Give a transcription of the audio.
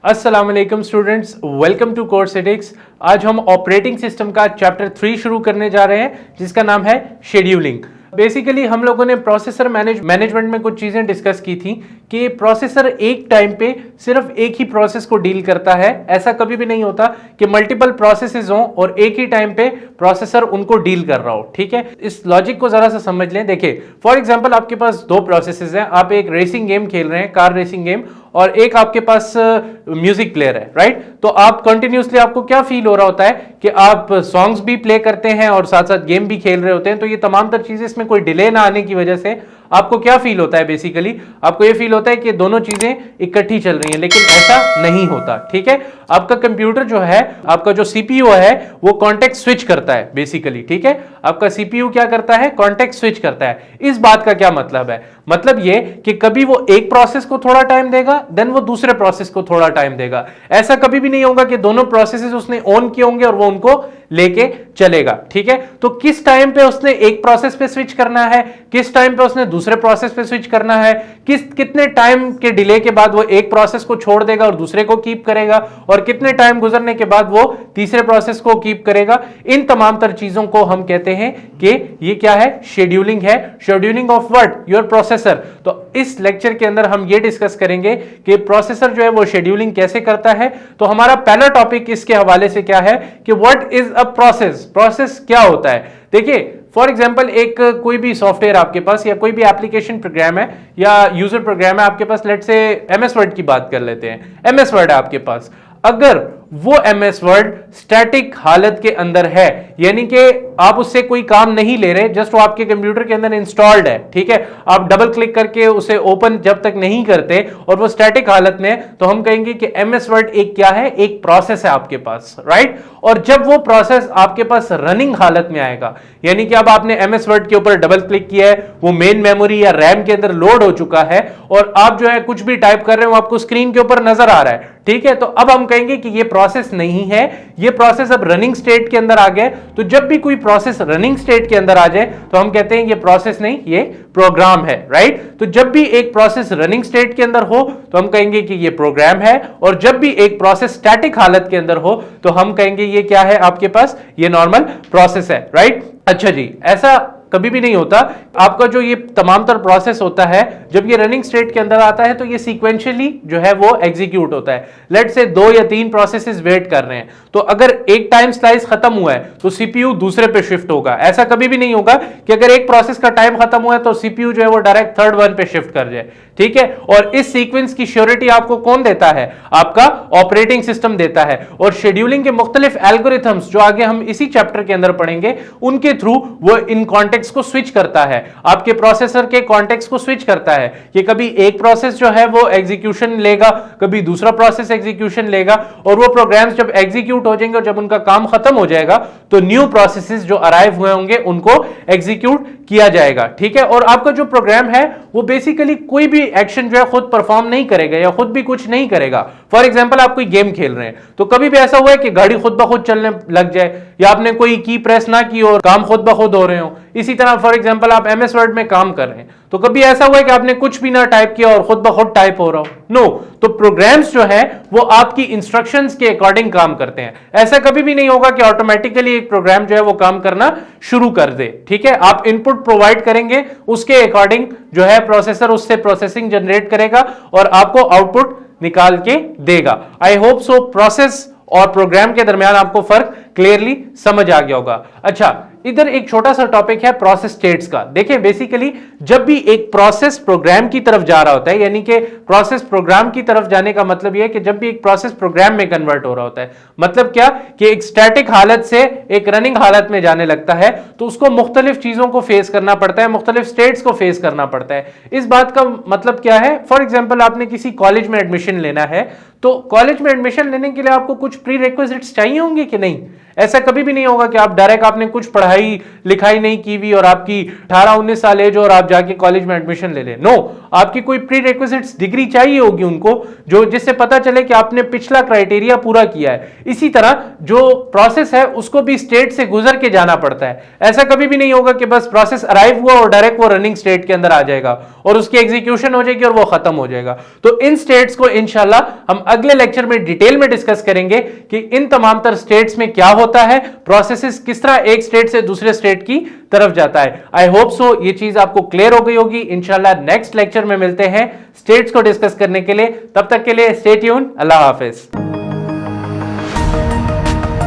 अस्सलाम वालेकुम students, welcome to course एडिक्स। आज हम ऑपरेटिंग सिस्टम का चैप्टर 3 शुरू करने जा रहे हैं जिसका नाम है शेड्यूलिंग। बेसिकली हम लोगों ने प्रोसेसर मैनेजमेंट में कुछ चीजें डिस्कस की थी कि प्रोसेसर एक टाइम पे सिर्फ एक ही प्रोसेस को डील करता है। ऐसा कभी भी नहीं होता कि मल्टीपल प्रोसेसेस हों और एक ही टाइम पे प्रोसेसर उनको डील कर रहा हो। ठीक है, इस लॉजिक को जरा सा समझ लें। देखिए, फॉर एग्जांपल आपके पास दो प्रोसेसेस हैं। आप एक रेसिंग गेम खेल रहे हैं, कार रेसिंग गेम, और एक आपके पास म्यूजिक प्लेयर है, राइट। तो आप कंटिन्यूसली, आपको क्या फील हो रहा होता है कि आप सॉन्ग्स भी प्ले करते हैं और साथ साथ गेम भी खेल रहे होते हैं। तो ये तमाम तर चीजें, इसमें कोई डिले ना आने की वजह से आपको क्या फील होता है? बेसिकली आपको ये फील होता है कि दोनों चीजें इकट्ठी चल रही हैं, लेकिन ऐसा नहीं होता। ठीक है, आपका कंप्यूटर जो है, आपका जो सीपीयू है, वो कॉन्टेक्स्ट स्विच करता है बेसिकली। ठीक है, आपका सीपीयू क्या करता है? कॉन्टेक्स्ट स्विच करता है। इस बात का क्या मतलब है? मतलब ये कि कभी वो एक प्रोसेस को थोड़ा टाइम देगा, देन वो दूसरे प्रोसेस को थोड़ा टाइम देगा। ऐसा कभी भी नहीं होगा कि दोनों प्रोसेसेस उसने ऑन किए होंगे और वो उनको लेके चलेगा। ठीक है, तो किस टाइम पे उसने एक प्रोसेस पे स्विच करना है, किस टाइम पे उसने दूसरे प्रोसेस पे स्विच करना है, कितने टाइम के डिले के बाद वो एक प्रोसेस को छोड़ देगा और दूसरे को कीप करेगा, और कितने टाइम गुजरने के बाद वो तीसरे प्रोसेस को कीप करेगा। इन तमाम तर चीजों को हम कहते हैं कि ये क्या है? शेड्यूलिंग है। Scheduling of what? Your processor. तो इस लेक्चर के अंदर हम ये डिस्कस करेंगे कि प्रोसेसर जो है वो शेड्यूलिंग कैसे करता है। तो हमारा पहला टॉपिक इसके हवाले से क्या है कि what is a process. Process क्या होता है? देखिए, फॉर एग्जाम्पल, एक कोई भी सॉफ्टवेयर आपके पास या कोई भी एप्लीकेशन प्रोग्राम है या यूजर प्रोग्राम है आपके पास। लेट्स से एमएस वर्ड की बात कर लेते हैं। एमएस वर्ड है आपके पास। अगर वो एमएस वर्ड स्टैटिक हालत के अंदर है, यानी कि आप उससे कोई काम नहीं ले रहे, जस्ट वो आपके कंप्यूटर के अंदर इंस्टॉल्ड है, ठीक है, आप डबल क्लिक करके उसे ओपन जब तक नहीं करते और वो स्टैटिक हालत में है, तो हम कहेंगे कि एमएस वर्ड एक क्या है? एक प्रोसेस है आपके पास, राइट। और जब वो प्रोसेस आपके पास रनिंग हालत में आएगा, यानी कि अब आपने एमएस वर्ड के ऊपर डबल क्लिक किया है, वो मेन मेमोरी या रैम के अंदर लोड हो चुका है और आप जो है कुछ भी टाइप कर रहे हो आपको स्क्रीन के ऊपर नजर आ रहा है। ठीक है, तो अब हम कहेंगे कि ये प्रोसेस नहीं है, ये प्रोसेस अब रनिंग स्टेट के अंदर आ गया। तो जब भी कोई प्रोसेस रनिंग स्टेट के अंदर आ जाए तो हम कहते हैं ये प्रोसेस नहीं, ये प्रोग्राम है, राइट। तो जब भी एक प्रोसेस रनिंग स्टेट के अंदर हो तो हम कहेंगे कि ये प्रोग्राम है, और जब भी एक प्रोसेस स्टैटिक हालत के अंदर हो तो हम कहेंगे ये क्या है आपके पास? ये नॉर्मल प्रोसेस है, राइट। अच्छा जी, ऐसा कभी भी नहीं होता। आपका जो ये तमाम तर प्रोसेस होता है, जब ये रनिंग स्टेट के अंदर आता है तो ये सीक्वेंशियली जो है वो एग्जीक्यूट होता है। लेट्स से 2 या 3 प्रोसेसेस वेट कर रहे हैं, तो अगर एक टाइम स्लाइस खत्म हुआ है तो सीपीयू दूसरे पे शिफ्ट होगा। ऐसा कभी भी नहीं होगा कि अगर एक प्रोसेस का टाइम खत्म हुआ है तो सीपीयू जो है वो डायरेक्ट थर्ड वन पे शिफ्ट कर जाए। ठीक है, और इस सीक्वेंस की श्योरिटी आपको कौन देता है? आपका ऑपरेटिंग सिस्टम देता है। और शेड्यूलिंग के मुख्तलिफ एल्गोरिथम्स जो आगे हम इसी चैप्टर के अंदर पढ़ेंगे, उनके थ्रू वो इन कॉन्टेक्स्ट को स्विच करता है, आपके प्रोसेसर के कॉन्टेक्स्ट को स्विच करता है कि कभी एक प्रोसेस जो है वो एग्जीक्यूशन लेगा, कभी दूसरा प्रोसेस एग्जीक्यूशन लेगा, और वो प्रोग्राम्स जब एग्जीक्यूट हो जाएंगे और जब उनका काम खत्म हो जाएगा तो न्यू प्रोसेसेस जो अराइव हुए होंगे उनको एग्जीक्यूट किया जाएगा। ठीक है, और आपका जो प्रोग्राम है वो बेसिकली कोई भी एक्शन जो है खुद परफॉर्म नहीं करेगा या खुद भी कुछ नहीं करेगा। फॉर एग्जांपल, आप कोई गेम खेल रहे हैं तो कभी भी ऐसा हुआ है कि गाड़ी खुद ब खुद चलने लग जाए, या आपने कोई की प्रेस ना की और काम खुद ब खुद हो रहे हो। इसी तरह फॉर एग्जांपल आप एमएस वर्ड में काम कर रहे हैं तो कभी ऐसा हुआ है कि आपने कुछ भी ना टाइप किया और खुद ब खुद टाइप हो रहा हो? नो। तो प्रोग्राम्स जो है वो आपकी इंस्ट्रक्शंस के अकॉर्डिंग काम करते हैं। ऐसा कभी भी नहीं होगा कि ऑटोमेटिकली एक प्रोग्राम जो है वो काम करना शुरू कर दे। ठीक है, आप इनपुट प्रोवाइड करेंगे, उसके अकॉर्डिंग जो है प्रोसेसर उससे प्रोसेसिंग जनरेट करेगा और आपको आउटपुट निकाल के देगा। आई होप सो प्रोसेस और प्रोग्राम के दरमियान आपको फर्क क्लियरली समझ आ गया होगा। अच्छा, इधर एक छोटा सा टॉपिक है प्रोसेस स्टेट्स का। देखिए, बेसिकली जब भी एक प्रोसेस प्रोग्राम की तरफ जा रहा होता है, यानी कि प्रोसेस प्रोग्राम की तरफ जाने का मतलब यह है कि जब भी एक प्रोसेस प्रोग्राम में कन्वर्ट हो रहा होता है, मतलब क्या कि एक स्टैटिक हालत से एक रनिंग हालत में जाने लगता है, तो उसको मुख्तलिफ चीजों को फेस करना पड़ता है, मुख्तलिफ स्टेट्स को फेस करना पड़ता है। इस बात का मतलब क्या है? फॉर एग्जाम्पल, आपने किसी कॉलेज में एडमिशन लेना है, तो कॉलेज में एडमिशन लेने के लिए आपको कुछ प्री रिक्विजिट्स चाहिए होंगे कि नहीं? ऐसा कभी भी नहीं होगा कि आप डायरेक्ट, आपने कुछ पढ़ाई लिखाई नहीं की हुई और आपकी 18-19 साल एज और आप जाके कॉलेज में एडमिशन ले लें। नो, आपकी कोई प्री रिक्विजिट्स डिग्री चाहिए होगी उनको, जो जिससे पता चले कि आपने पिछला क्राइटेरिया पूरा किया है। इसी तरह जो प्रोसेस है उसको भी स्टेट से गुजर के जाना पड़ता है। ऐसा कभी भी नहीं होगा कि बस प्रोसेस अराइव हुआ और डायरेक्ट वो रनिंग स्टेट के अंदर आ जाएगा और उसकी एग्जीक्यूशन हो जाएगी और वो खत्म हो जाएगा। तो इन स्टेट्स को इंशाल्लाह हम अगले लेक्चर में डिटेल में डिस्कस करेंगे कि इन तमाम तर स्टेट्स में क्या होता है, प्रोसेसेस किस तरह एक स्टेट से दूसरे स्टेट की तरफ जाता है। आई होप सो ये चीज आपको क्लियर हो गई होगी। इंशाल्लाह नेक्स्ट लेक्चर में मिलते हैं स्टेट्स को डिस्कस करने के लिए। तब तक के लिए स्टे ट्यून्ड। अल्लाह हाफिज।